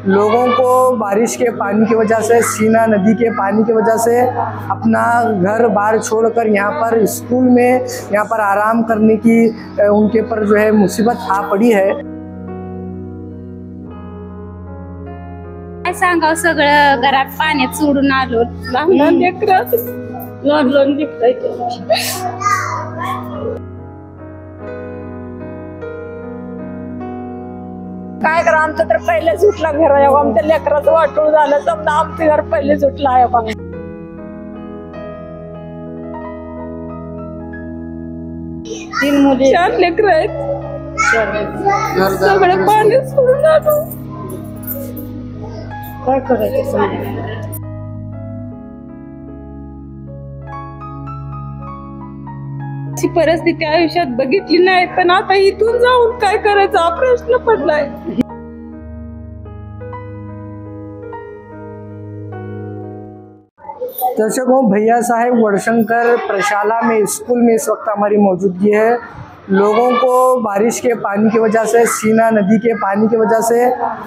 लोगों को बारिश के पानी की वजह से, सीना नदी के पानी की वजह से अपना घर बार छोड़कर यहाँ पर स्कूल में यहाँ पर आराम करने की उनके पर जो है मुसीबत आ पड़ी है। काय सांगाव, सगळं घरात पाण्यात सोडून आलो, लहान लहान काय करा, आमचं तर पहिले सुटला घर आहे, आमच्या लेकराचं वाटूळ झालं, समजा आमचं घर पहिले सुटलं आहे बघा। 3 मुली 4 लेकर आहेत, सगळे पाणी सोडून आलो, काय करायचं सांगा। अशी परिस्थिती आयुष्यात बघितली नाही, पण आता इथून जाऊन काय करायचा हा प्रश्न पडलाय। दर्शकों, भैया साहब वड़शंकर प्रशाला में स्कूल में इस वक्त हमारी मौजूदगी है। लोगों को बारिश के पानी की वजह से, सीना नदी के पानी की वजह से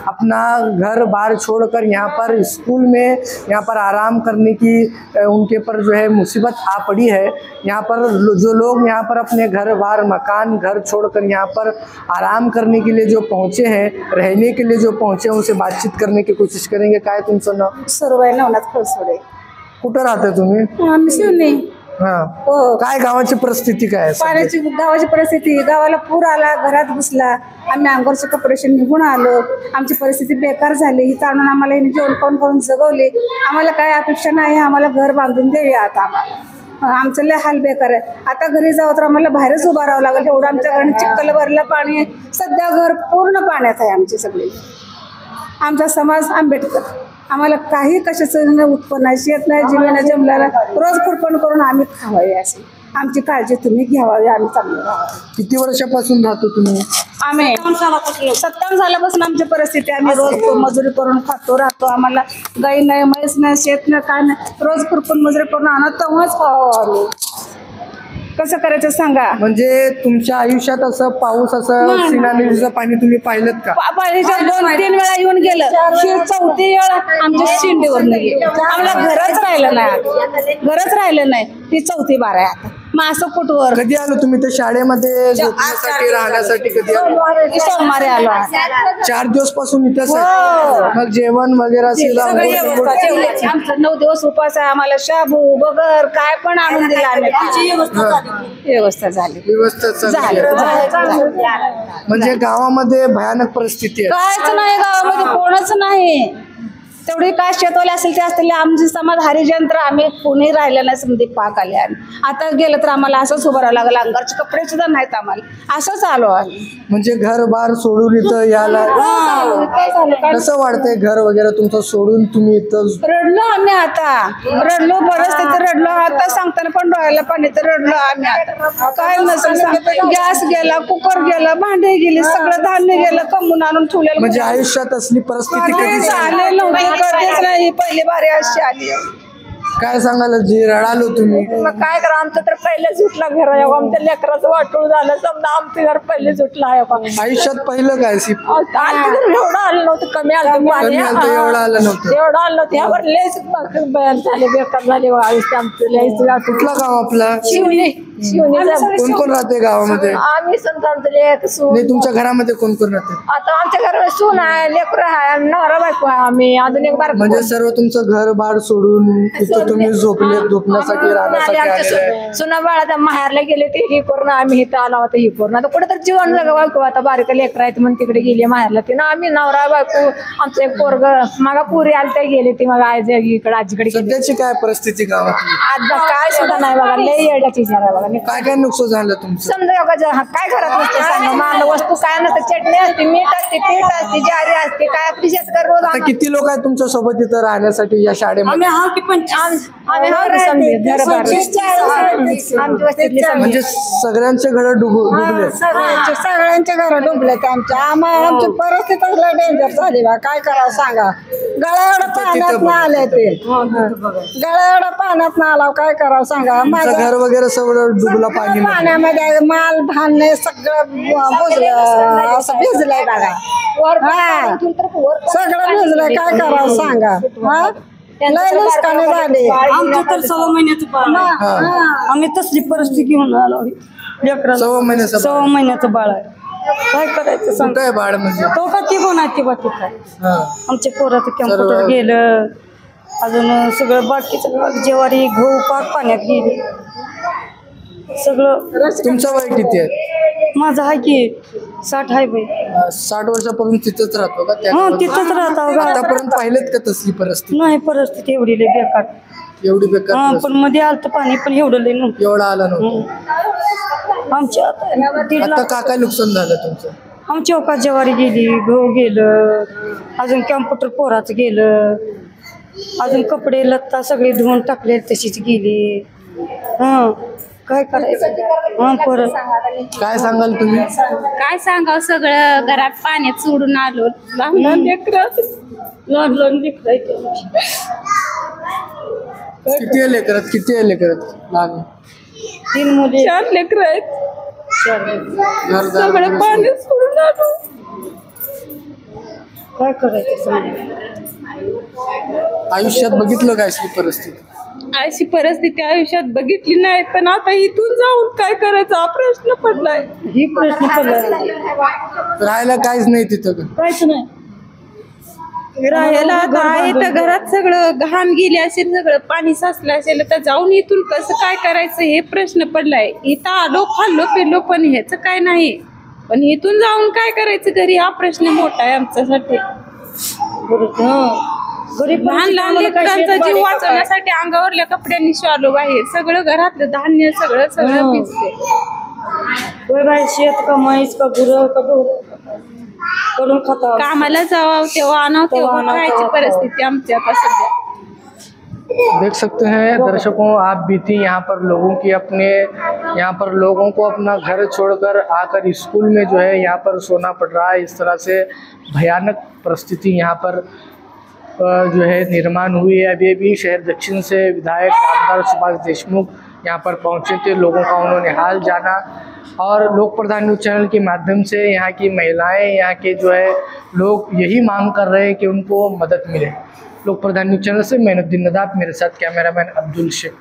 अपना घर बार छोड़कर यहाँ पर स्कूल में यहाँ पर आराम करने की उनके पर जो है मुसीबत आ पड़ी है। यहाँ पर जो लोग यहाँ पर अपने घर बार मकान घर छोड़कर यहाँ पर आराम करने के लिए जो पहुँचे हैं, रहने के लिए जो पहुँचे हैं, उनसे बातचीत करने की कोशिश करेंगे। काय तुमचं नाव? सर्वाय नवनाथ खळसोडे। कुठं राहते तुम्ही? आम्ही शिवणे। काय गावाची परिस्थिती काय? पाण्याची गावाची परिस्थिती, गावाला पूर आला, घरात घुसला, आम्ही अंगावरचे कपडे निघून आलो, आमची परिस्थिती बेकार झाली। ही आणून आम्हाला हिने जेवण पाऊन करून जगवले, आम्हाला काय अपेक्षा नाही, आम्हाला घर बांधून द्यावे आता आम्हाला। आमचं लय हाल बेकार आहे, आता घरी जावं तर आम्हाला बाहेरच उभा राहावं लागेल, एवढं आमच्या घराने चिखल भरलं पाणी, सध्या घर पूर्ण पाण्यात आहे आमचे सगळे। आमचा समाज आंबेडकर, आम्हाला काही कशाचं उत्पन्नाची येत नाही, जीवन जमल्याला रोज कुरपण करून आम्ही खावावे, असे आमची काळजी तुम्ही घ्यावी, आम्ही चांगलं राहावं। किती वर्षापासून राहतो तुम्ही? आम्ही 57 सालापासून आमची परिस्थिती, आम्ही रोज मजुरी करून खातो राहतो, आम्हाला गाई नाही, म्हैस नाही, शेत नाही, काय नाही, रोज कुरपण मजुरी करून आणत तेव्हाच खावं आम्ही, कसं करायचं सांगा। म्हणजे तुमच्या आयुष्यात असं पाऊस, असं सीना नदीचं पाणी तुम्ही पाहिलं का? पाहिजे 2-3 वेळा येऊन गेलं, ही 4थी वेळ आमच्या शिंडीवर गेली, आम्हाला घरच राहिलं नाही, घरच राहिलं नाही, ही 4थी बार आहे आता। मग असं कुठवर कधी आलो तुम्ही तर शाळेमध्ये झोपण्यासाठी, राहण्यासाठी कधी आलो? सोमवारी आलो, 4 दिवस पासून इथंच आहे। मग जेवण वगैरे आमचं 9 दिवस उपास आहे, आम्हाला शाबू बगर काय पण आणून दिला, व्यवस्था झाली, म्हणजे गावामध्ये भयानक परिस्थिती आहे, कायच नाही गावामध्ये, कोणच नाही। तेवढी काय शेतवले असेल ते असतील, आमची समाज हरिजन तर आम्ही कोणी राहिलं नाही, समधी पाक आले आम्ही, आता गेलं तर आम्हाला असंच उभं राहावं लागलं, अंगारचे कपडे सुद्धा नाहीत आम्हाला, असंच आलो आम्ही। म्हणजे घर बार सोडून इथं यायला कसं वाटतंय? घर वगैरे तुमचं सोडून तुम्ही इथं? रडलो आम्ही, आता रडलो, बरंच तिथं रडलो, आता सांगताना पण डोळ्याला पाणी, तर रडलो आम्ही आता, काय नसेल गॅस गेला, कुकर गेला, भांडे गेली, सगळं धान्य गेलं, कमवून आणून ठेवलेलं। म्हणजे आयुष्यात असली परिस्थिती कधी झाली नव्हती, कधीच नाही, पहिली बारी अशी आली। काय सांगाल जी? रडालो तुम्ही? काय करा, आमचं तर पहिले सुटला घर आहे, आमच्या लेकराचं वाटूळ झालं, समजा आमचं घर पहिले सुटलं आहे बघा। आयुष्यात पहिलं काय? एवढं आलं नव्हतं, कमी आलं, एवढं आलं नव्हतं, एवढं आलं नव्हतं, यावर लयच बयान झाले, बेकार झाले आयुष्य। कुठलं गाव आपलं? शिवणी। कोण कोण राहते गावामध्ये? आम्ही संतांचं लेक सून। नाही, तुमच्या घरामध्ये कोण कोण राहते? आता आमच्या घरात सून आहे, लेकर आहे, नवरा बायको आहे, आम्ही अजून एक बार। म्हणजे सर्व तुमचं घर बार सोडून इथं तुम्ही झोपण्यासाठी, राहण्यासाठी? सुना बाळा माहेरला गेले ते ही करून, आम्ही इथं आला होता ही करून, आता कुठे तर जीवन जगावा, आता बारीक लेकर आहेत म्हणून तिकडे गेली माहेरला, ती ना आम्ही नवरा बायको, आमचं एक पोरग, मागा पुरी आली तर गेली ती, मग आज इकडे आजीकडे। सध्याची काय परिस्थिती गावातली? आज काय सुद्धा नाही बघा, लय येड्याची झाला बघा। काय काय नुकसान झालं तुमचं? समजा काय करत नसते सांगा, मला वस्तू काय नसते, चटणी असते, मीठ असते, पीठ असते, ज्वारी असते, काय आपली शेतकरी रोज। आता किती लोक आहेत तुमच्या सोबत इथं राहण्यासाठी या शाळेमध्ये? म्हणजे सगळ्यांचे घर डुबले? सगळ्यांचे घर डुबले आमच्या, आमची परिस्थिती डेंजर झाली बा, काय करावं सांगा। गळ्याएवढं पाण्यात ना आले ते गळ्याएवढं पाण्यात ना आला काय करावं सांगा. तुमचं घर वगैरे सगळं डुबला पाणी पाण्यामध्ये माल धान्य सगळं बुजलं असं भिजलंय बघा. हा सगळं भिजलंय काय करावं सांगा. हा लय नुकसानी झाली. आमचं तर 6 महिन्याचं बाळ आहे. आम्ही तसली परिस्थिती घेऊन आलो. लेकराला 6 महिन्याचं बाळ आहे. काय करायचं सांग. कुठं आहे बाळ म्हणजे? तो का ती कोण आहे ती बाकी काय. हा. आमच्या पोराचं कॅम्प्युटर गेलं. अजून सगळं बाकी सगळं ज्वारी गहू पाक पाण्यात गेली सगळं. तुमचं वय किती आहे? माझं आहे की 60 आहे बाई. 60 वर्षापर्यंत तिथंच राहतो का त्या? हा तिथंच राहता. आतापर्यंत पाहिलेत का तसली परिस्थिती? नाही परिस्थिती एवढी लय बेकार. एवढी बेकार हा पण मध्ये आलतं पाणी पण एवढं लय नव्हतं. एवढा आला नव्हतं. आमच्या आता 1.5 आता लाख काय नुकसान झालं तुमचं? आमच्या चौकात ज्वारी गेली गहू गेलं अजून कॅम्प्युटर पोराचं गेलं अजून कपडे लत्ता सगळे धुवून टाकले तशीच गेली. हा काय करायचं. हा परत काय सांगाल तुम्ही? काय सांगावं सगळं घरात पाण्यात सोडून आलो. लहान लेकरं लहान लेकरं किती आहे लेकरात? किती आहे लेकरात? लहान 3 मुली 4 लेकरं आहेत. सगळं घर पाण्यात सोडून आलो. काय करायचं सांग. आयुष्यात बघितलं काय अशी परिस्थिती? अशी परिस्थिती आयुष्यात बघितली नाही पण आता इथून जाऊन काय करायचं हा प्रश्न पडलाय. ही प्रश्न पडला राहायला काहीच नाही तिथं. काहीच नाही. राहायला आता आहे तर घरात सगळं घाण गेली असेल सगळं पाणी साचलं असेल तर जाऊन इथून कसं काय करायचं हे प्रश्न पडलाय. इथं आलो खाल्लो पिल्लो पण ह्याचं काय नाही पण इथून जाऊन काय करायचं घरी हा प्रश्न मोठा आहे आमच्यासाठी. लहान लहान लेकरांचा जीव वाचवण्यासाठी अंगावरल्या कपड्यांनी शिवालो बाहेर सगळं घरातलं धान्य सगळं भिजते. बाई शेत का म्हैस का गुरं का ढोरं करून खाता. कामाला जावं तेव्हा आणावं तेव्हा खायची परिस्थिती आमची आता सध्या. देख सकते हैं दर्शकों, आप बीती यहाँ पर लोगों की यहाँ पर लोगों को अपना घर छोड़कर आकर स्कूल में जो है यहाँ पर सोना पड़ रहा है. इस तरह से भयानक परिस्थिति यहाँ पर जो है निर्माण हुई है. अभी शहर दक्षिण से विधायक आमदार सुभाष देशमुख यहाँ पर पहुँचे थे. लोगों का उन्होंने हाल जाना और लोक प्रधान न्यूज़ चैनल के माध्यम से यहाँ की महिलाएं यहाँ के जो है लोग यही मांग कर रहे हैं कि उनको मदद मिले. लोक प्रधान न्यूज़ चैनल से मैनुद्दीन नदाब, मेरे साथ कैमरामैन अब्दुल शेख.